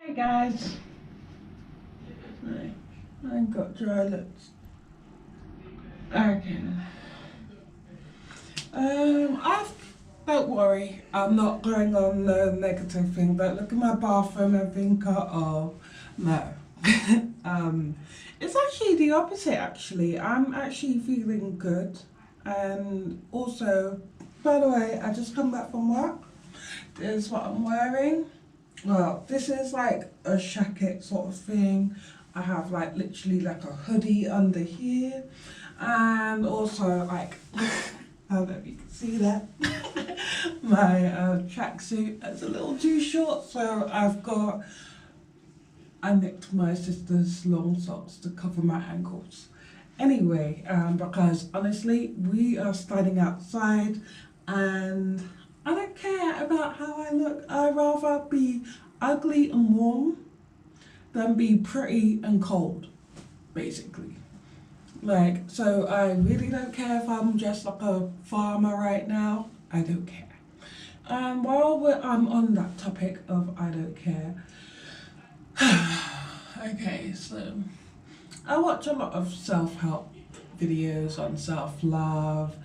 Hey guys, I got dry lips. Okay. I don't worry. I'm not going on the negative thing. But look at my bathroom and think, oh no. It's actually the opposite. Actually, I'm actually feeling good, and also, by the way, I just come back from work. This is what I'm wearing. Well, this is like a jacket sort of thing. I have like literally like a hoodie under here, and also like I don't know if you can see that my tracksuit is a little too short, so I nicked my sister's long socks to cover my ankles. Anyway, because honestly, we are standing outside and I don't care about how I look. I'd rather be ugly and warm than be pretty and cold, basically. Like, so I really don't care if I'm just like a farmer right now. I don't care. And I'm on that topic of I don't care. Okay, so I watch a lot of self-help videos on self-love,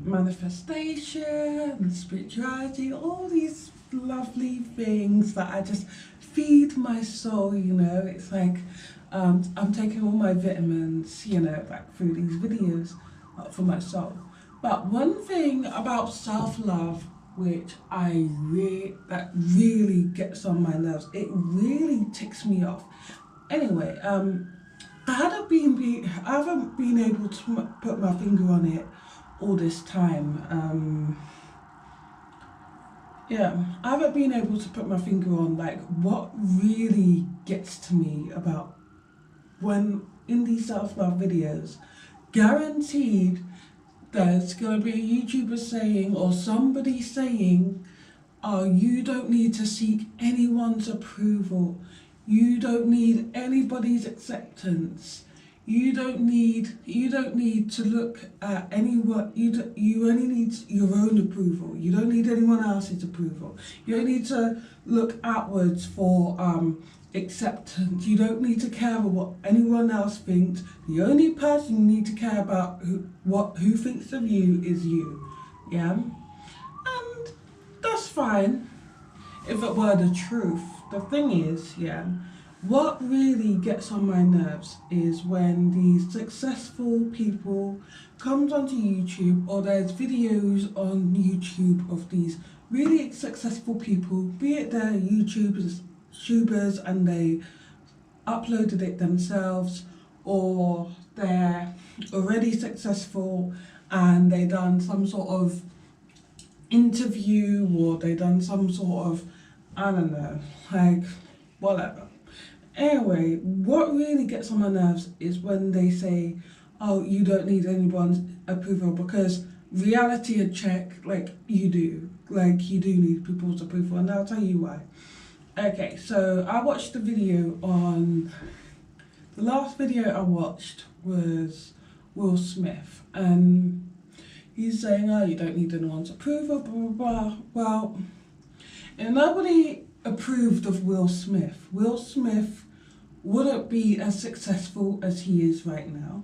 manifestation, spirituality, all these lovely things that I just feed my soul, you know. It's like I'm taking all my vitamins, you know, like through these videos for my soul. But one thing about self-love which that really gets on my nerves, it really ticks me off. Anyway, I haven't been able to put my finger on it all this time. Yeah, I haven't been able to put my finger on like what really gets to me about when in these self-love videos. Guaranteed there's going to be a YouTuber saying or somebody saying, oh, you don't need to seek anyone's approval. You don't need anybody's acceptance. You don't need to look at anyone. You only need your own approval. You don't need anyone else's approval. You don't need to look outwards for acceptance. You don't need to care about what anyone else thinks. The only person you need to care about who thinks of you is you. Yeah, and that's fine if it were the truth. The thing is, yeah, what really gets on my nerves is when these successful people comes onto YouTube or there's videos on YouTube of these really successful people, be it they're YouTubers and they uploaded it themselves, or they're already successful and they done some sort of interview or they done some sort of, I don't know, like whatever. Anyway, what really gets on my nerves is when they say, oh, you don't need anyone's approval, because reality check, like you do need people's approval, and I'll tell you why. Okay, so I watched the video on, the last video I watched was Will Smith, and he's saying, oh, you don't need anyone's approval, blah, blah, blah. Well, and nobody approved of Will Smith. Will Smith wouldn't be as successful as he is right now.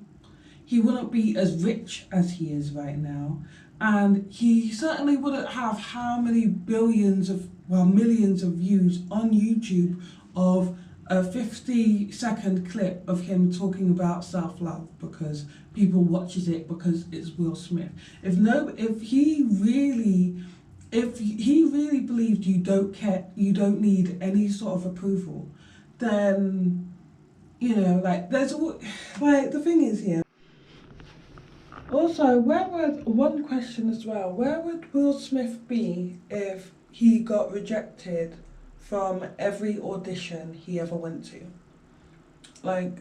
He wouldn't be as rich as he is right now. And he certainly wouldn't have how many millions of views on YouTube of a 50-second clip of him talking about self-love, because people watches it because it's Will Smith. If he really believed you don't need any sort of approval, then, you know, like the thing is here. Also, one question as well, where would Will Smith be if he got rejected from every audition he ever went to? Like,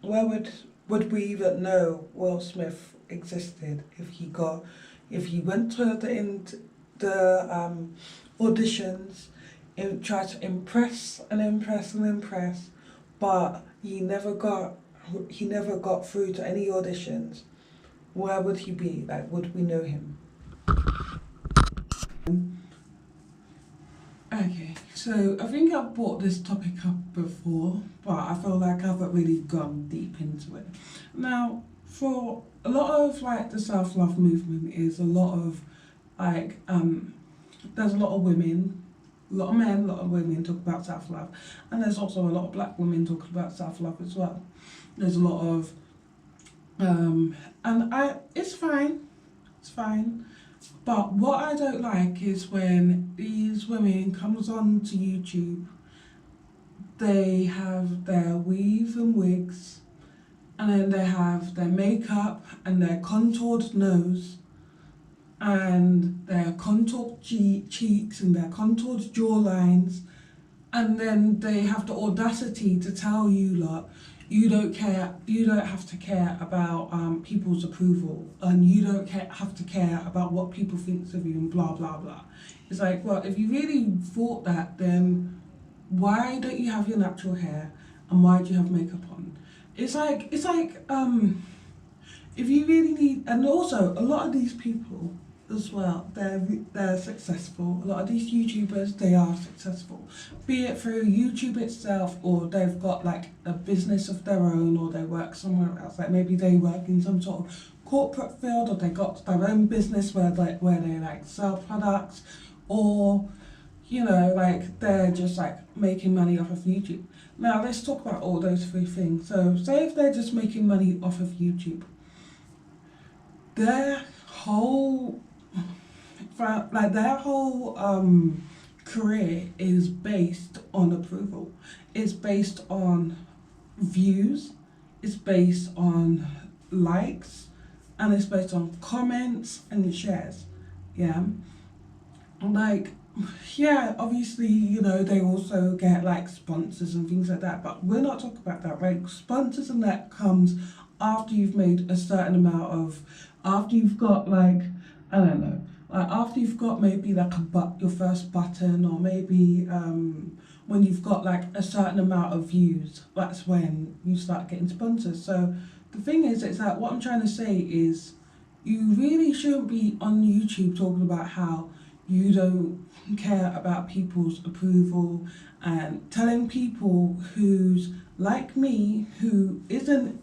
where would we even know Will Smith existed if he went to the auditions and tried to impress and impress and impress, but he never got through to any auditions? Where would he be? Like, would we know him? Okay, So I think I've brought this topic up before, but I feel like I haven't really gone deep into it. Now, for a lot of like the self-love movement is a lot of like there's a lot of women, a lot of men, a lot of women talk about self-love, and there's also a lot of black women talking about self-love as well. There's a lot of it's fine, it's fine. But what I don't like is when these women comes on to YouTube, they have their weave and wigs, and then they have their makeup and their contoured nose and their contoured cheeks and their contoured jawlines, and then they have the audacity to tell you lot, you don't have to care about people's approval, and you don't have to care about what people think of you, and blah blah blah. It's like, well, if you really thought that, then why don't you have your natural hair, and why do you have makeup on? It's like if you really need, and also a lot of these people as well, they're successful. A lot of these YouTubers, they are successful, be it through YouTube itself, or they've got like a business of their own, or they work somewhere else. Like maybe they work in some sort of corporate field, or they got their own business where they like sell products, or you know, like they're just like making money off of YouTube. Now let's talk about all those three things. So say if they're just making money off of YouTube, their whole career is based on approval. It's based on views, it's based on likes, and it's based on comments and shares. Yeah, like, yeah, obviously, you know, they also get like sponsors and things like that, but we're not talking about that, right? Sponsors and that comes after you've made a certain amount of, after you've got like, I don't know, like after you've got maybe like your first button, or maybe when you've got like a certain amount of views, that's when you start getting sponsors. So the thing is that what I'm trying to say is, you really shouldn't be on YouTube talking about how you don't care about people's approval, and telling people who's like me, who isn't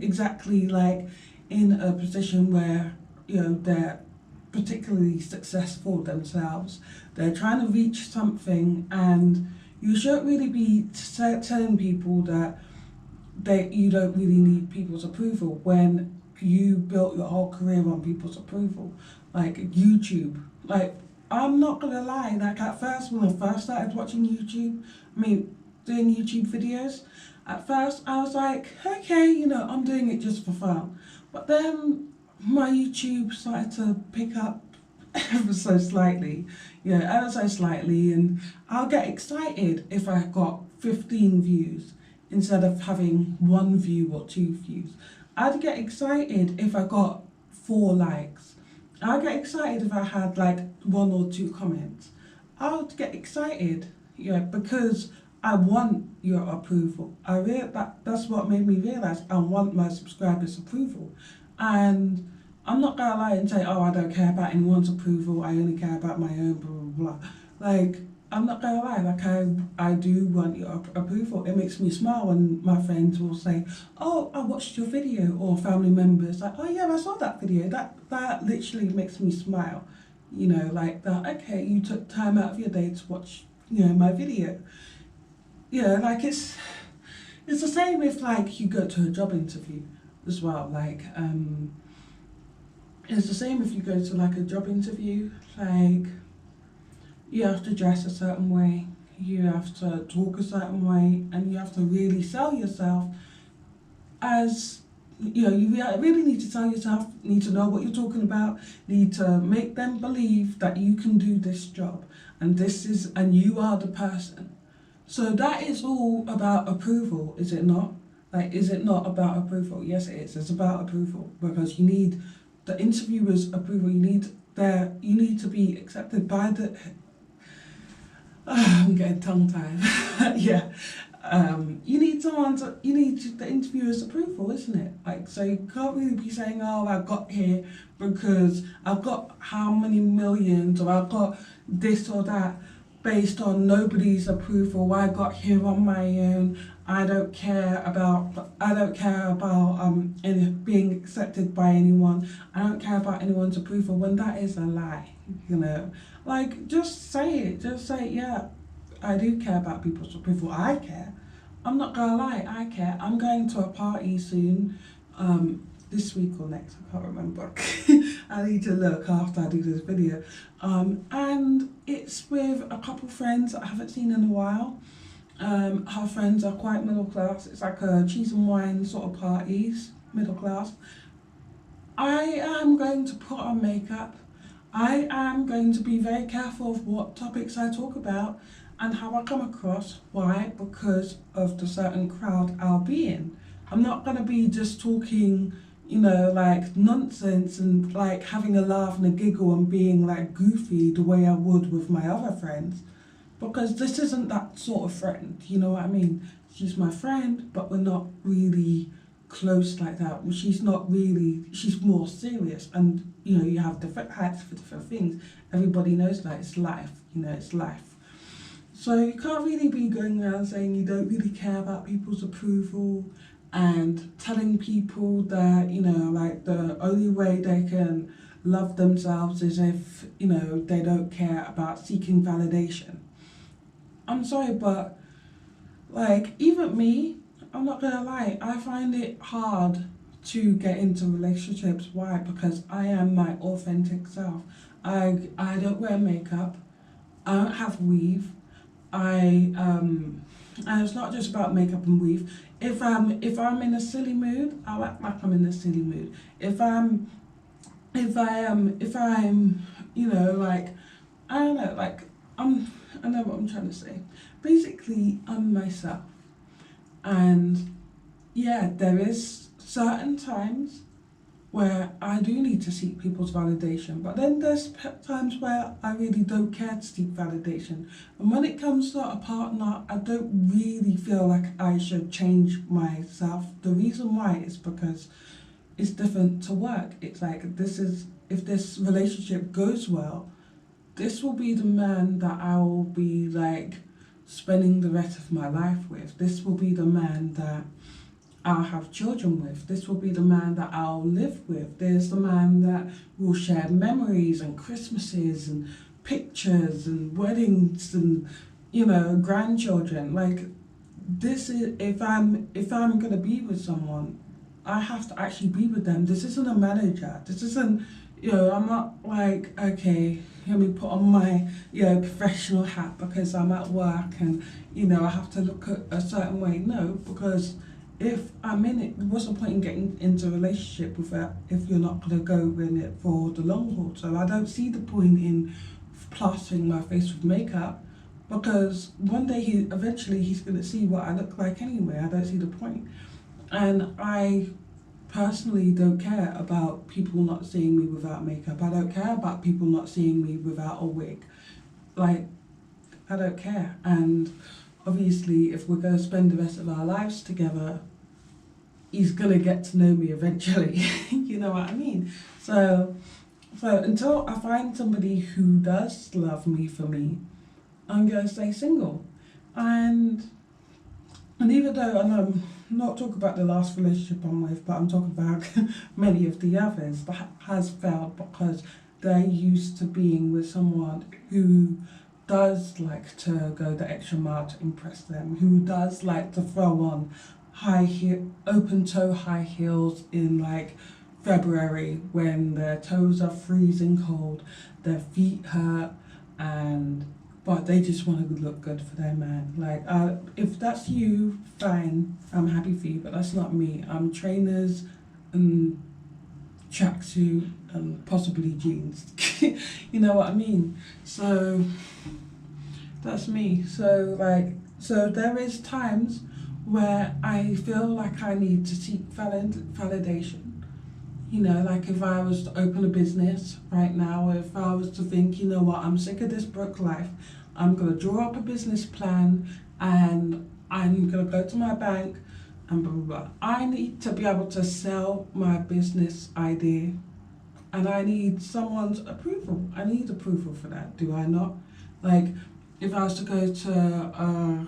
exactly like in a position where, you know, they're particularly successful themselves, they're trying to reach something, and you shouldn't really be telling people that you don't really need people's approval when you built your whole career on people's approval. Like YouTube, like, I'm not gonna lie, like at first, when I first started watching YouTube, doing YouTube videos, at first I was like, okay, you know, I'm doing it just for fun. But then my YouTube started to pick up ever so slightly, and I'll get excited if I got 15 views instead of having 1 view or 2 views. I'd get excited if I got 4 likes. I'd get excited if I had like 1 or 2 comments. I would get excited, because I want your approval. That's what made me realize I want my subscribers' approval. And I'm not gonna lie and say, oh, I don't care about anyone's approval, I only care about my own, blah, blah, blah. Like, I'm not gonna lie, like I do want your approval. It makes me smile when my friends will say, oh, I watched your video, or family members like, oh yeah, I saw that video. That literally makes me smile. You know, like that, okay, you took time out of your day to watch, my video. Like it's the same if like you go to a job interview as well. Like it's the same if you go to like a job interview, like you have to dress a certain way, you have to talk a certain way, and you have to really sell yourself as, you really need to sell yourself, need to know what you're talking about, need to make them believe that you can do this job, and you are the person. So that is all about approval, is it not? Like, is it not about approval? Yes, it is. It's about approval, because you need the interviewer's approval. You need to be accepted by the. I'm getting tongue-tied. Yeah. You need the interviewer's approval, isn't it? Like, so you can't really be saying, oh, I got here because I've got how many millions, or I've got this or that. based on nobody's approval. I got here on my own. I don't care about being accepted by anyone. I don't care about anyone's approval, when that is a lie, you know. Like, just say it. Just say, yeah, I do care about people's approval. I care. I'm not gonna lie, I care. I'm going to a party soon, this week or next, I can't remember. I need to look after I do this video. And it's with a couple friends that I haven't seen in a while. Her friends are quite middle class. It's like a cheese and wine sort of parties, middle class. I am going to put on makeup. I am going to be very careful of what topics I talk about and how I come across. Why? Because of the certain crowd I'll be in. I'm not going to be just talking, you know, like nonsense and like having a laugh and a giggle and being like goofy the way I would with my other friends. Because this isn't that sort of friend, you know what I mean? She's my friend, but we're not really close like that. She's more serious, and you know, you have different hats for different things. Everybody knows that it's life, you know, it's life. So you can't really be going around saying you don't really care about people's approval and telling people that, you know, like the only way they can love themselves is if, you know, they don't care about seeking validation. I'm sorry, but like, even me, I'm not gonna lie, I find it hard to get into relationships. Why? Because I am my authentic self. I don't wear makeup. I don't have weave. And it's not just about makeup and weave. If I'm in a silly mood, I'll act like I'm in a silly mood. If I'm, you know, like, I don't know, like, I know what I'm trying to say. Basically, I'm myself. And yeah, there is certain times where I do need to seek people's validation, but then there's times where I really don't care to seek validation. And when it comes to a partner, I don't really feel like I should change myself. The reason why is because it's different to work. It's like, if this relationship goes well, this will be the man that I will be like spending the rest of my life with. This will be the man that I'll have children with. This will be the man that I'll live with. There's the man that will share memories and Christmases and pictures and weddings and, you know, grandchildren. Like, this is, if I'm gonna be with someone, I have to actually be with them. This isn't a manager. This isn't, you know, I'm not like, okay, let me put on my, you know, professional hat because I'm at work and, you know, I have to look a certain way. No, because if I'm in it, what's the point in getting into a relationship with that if you're not going to go in it for the long haul? So I don't see the point in plastering my face with makeup, because one day eventually he's going to see what I look like anyway. I don't see the point. And I personally don't care about people not seeing me without makeup. I don't care about people not seeing me without a wig. Like, I don't care. And obviously, if we're going to spend the rest of our lives together, he's going to get to know me eventually. You know what I mean? So until I find somebody who does love me for me, I'm going to stay single. And even though, and I'm not talking about the last relationship I'm with, but I'm talking about many of the others that has failed because they're used to being with someone who does like to go the extra mile to impress them, who does like to throw on open-toe high heels in like February when their toes are freezing cold, their feet hurt, but they just want to look good for their man. Like, if that's you, fine, I'm happy for you, but that's not me. I'm trainers and tracksuit and possibly jeans. You know what I mean? So that's me. So there is times where I feel like I need to seek validation. You know, like if I was to open a business right now, or if I was to think, you know what, I'm sick of this broke life, I'm going to draw up a business plan and I'm going to go to my bank and blah, blah, blah. I need to be able to sell my business idea, and I need someone's approval. I need approval for that, do I not? Like, if I was to go to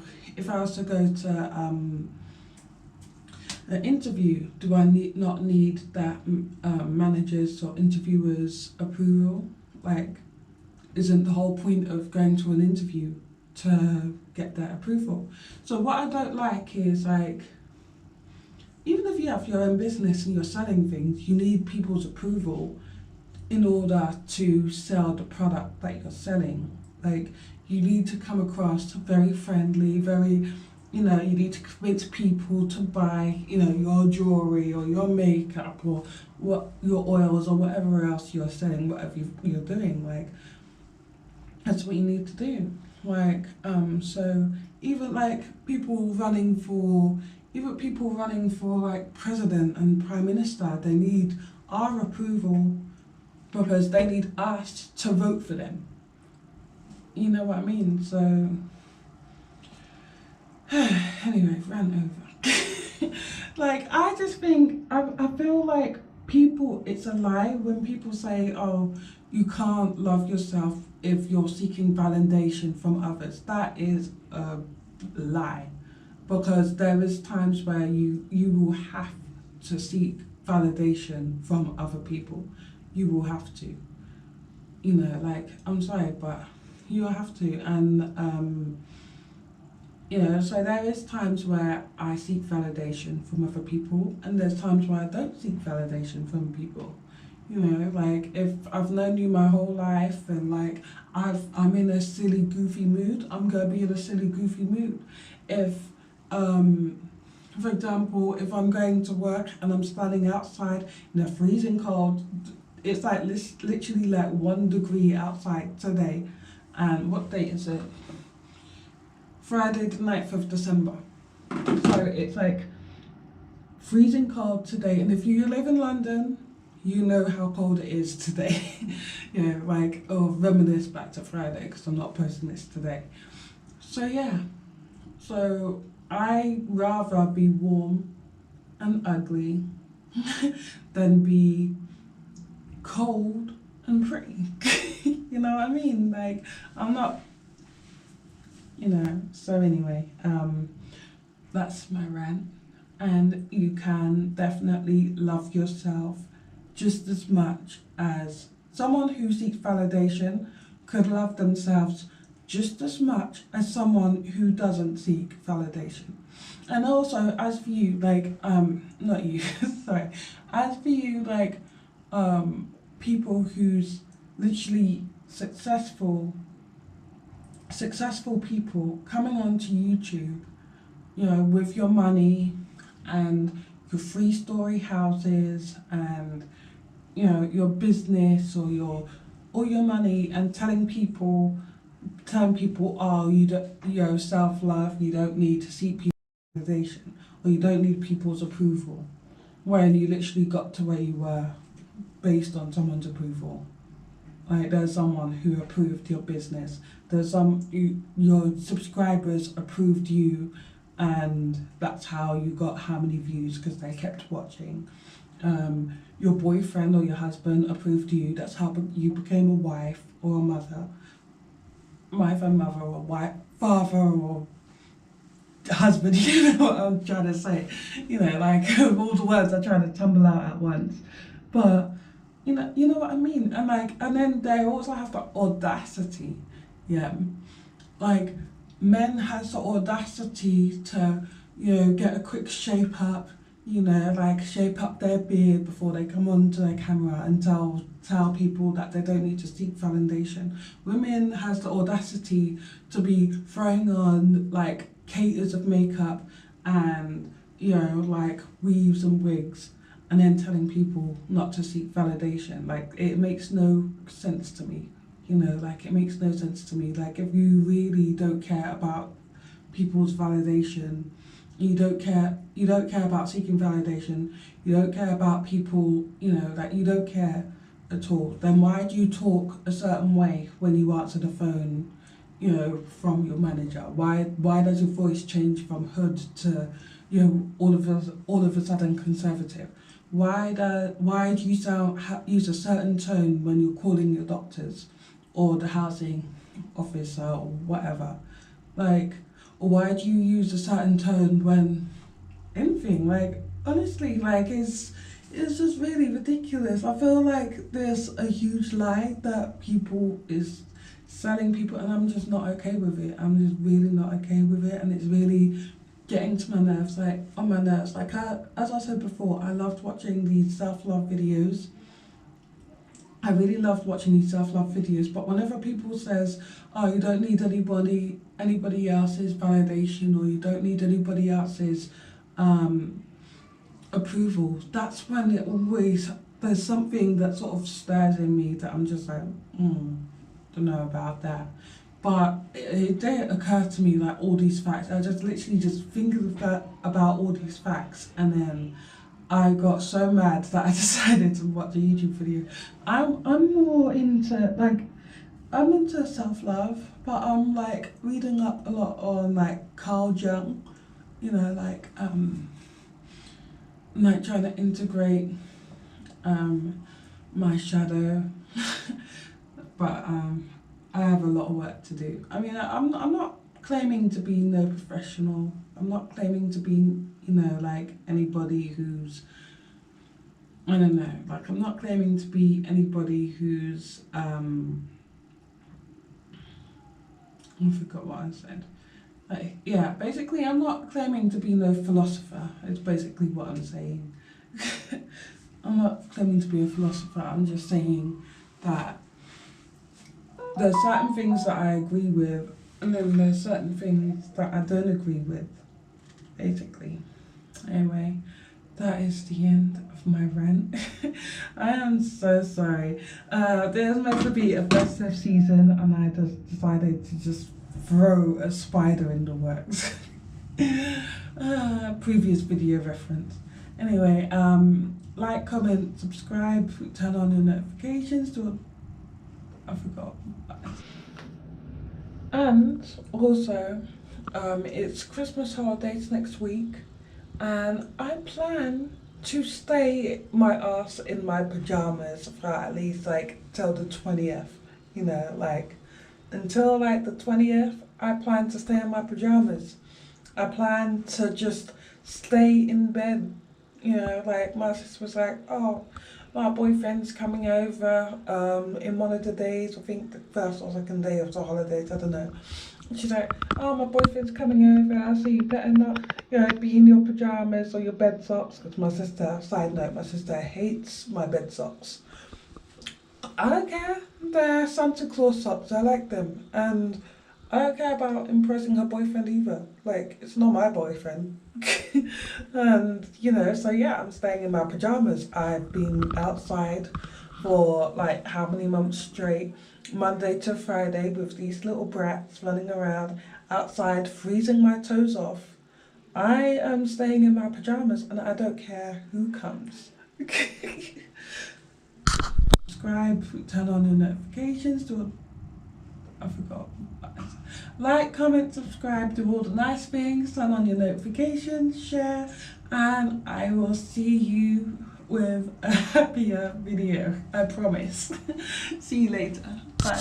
an interview, do I not need that managers or interviewers' approval? Like, isn't the whole point of going to an interview to get that approval? So what I don't like is, like, even if you have your own business and you're selling things, you need people's approval in order to sell the product that you're selling. Like, you need to come across very friendly, very, you need to convince people to buy, your jewelry or your makeup or what your oils or whatever else you're selling, whatever you're doing. Like, that's what you need to do. Like, so even like people running for like president and prime minister, they need our approval because they need us to vote for them. You know what I mean? So, anyway, rant over. Like, I just think, I feel like it's a lie when people say, oh, you can't love yourself if you're seeking validation from others. That is a lie. Because there is times where you will have to seek validation from other people. You will have to. Like, I'm sorry, but you have to. And, so there is times where I seek validation from other people, and there's times where I don't seek validation from people. Like, if I've known you my whole life and like I'm in a silly, goofy mood, I'm gonna be in a silly, goofy mood. If for example, if I'm going to work and I'm standing outside in a freezing cold, it's like literally like 1 degree outside today, and what date is it? Friday the 9th of December. So it's like freezing cold today, and if you live in London, you know how cold it is today. Reminisce back to Friday because I'm not posting this today. So yeah, so I rather be warm and ugly than be cold and pretty. You know what I mean? Like, I'm not, so anyway, that's my rant. And you can definitely love yourself just as much as someone who seeks validation could love themselves just as much as someone who doesn't seek validation. And also, as for you, like, not you, sorry, as for you, like, people who's literally successful people coming onto YouTube, with your money and your 3-story houses and, your business or your money, and telling people, oh, you don't, self-love, you don't need to seek people's validation, or you don't need people's approval, when you literally got to where you were based on someone's approval. Like, there's someone who approved your business, there's your subscribers approved you, and that's how you got how many views, because they kept watching. Your boyfriend or your husband approved you, that's how you became a wife or a mother, or wife, father or husband. You know what I'm trying to say, like all the words are trying to tumble out at once, but you know what I mean. And then they also have the audacity, like, men has the audacity to, get a quick shape up, like shape up their beard before they come onto their camera and tell people that they don't need to seek validation. Women has the audacity to be throwing on like caters of makeup and, like weaves and wigs, and then telling people not to seek validation. Like, it makes no sense to me. Like, it makes no sense to me. Like, if you really don't care about people's validation, you don't care about seeking validation, you don't care about people, like, you don't care at all, then why do you talk a certain way when you answer the phone, from your manager? Why does your voice change from hood to, all of a sudden conservative? Why do you use a certain tone when you're calling your doctors or the housing officer or whatever. Like, why do you use a certain tone when anything? Like, honestly, like, it's just really ridiculous. I feel like there's a huge lie that people is selling people, and I'm just not okay with it. I'm just really not okay with it, and it's really getting to my nerves, like on my nerves. Like as I said before, I loved watching these self-love videos. I really loved watching these self-love videos, but whenever people says, oh, you don't need anybody else's validation, or you don't need anybody else's approval, that's when it always, there's something that sort of stirs in me that I'm just like, don't know about that. But it didn't occur to me like all these facts. I just literally just thinking about all these facts, and then I got so mad that I decided to watch a YouTube video. I'm more into I'm into self-love, but I'm like reading up a lot on like Carl Jung, you know, like trying to integrate my shadow. But I have a lot of work to do. I mean, I'm not claiming to be no professional. I'm not claiming to be, you know, like anybody who's, I don't know, like I'm not claiming to be anybody who's, I forgot what I said. Like, yeah, basically I'm not claiming to be no philosopher. It's basically what I'm saying. I'm not claiming to be a philosopher. I'm just saying that there's certain things that I agree with, and then there's certain things that I don't agree with, basically. Anyway, that is the end of my rant. I am so sorry. There's meant to be a festive season, and I just decided to just throw a spider in the works. Previous video reference. Anyway, like, comment, subscribe, turn on your notifications I forgot. And also, it's Christmas holidays next week, and I plan to stay my ass in my pajamas for at least like till the 20th, you know, like until like the 20th, I plan to stay in my pajamas. I plan to just stay in bed, you know, like my sister was like, oh, my boyfriend's coming over in one of the days, I think the first or second day of the holidays, I don't know. She's like, oh, my boyfriend's coming over, so you better not, you know, be in your pajamas or your bed socks. Because my sister, side note, my sister hates my bed socks. I don't care, they're Santa Claus socks, I like them. And I don't care about impressing her boyfriend either. Like, it's not my boyfriend. And, you know, so yeah, I'm staying in my pajamas. I've been outside for like how many months straight, Monday to Friday, with these little brats running around outside, freezing my toes off. I am staying in my pajamas, and I don't care who comes. Subscribe, turn on your notifications, I forgot. Like, comment, subscribe, do all the nice things, turn on your notifications, share, and I will see you with a happier video, I promise. See you later. Bye.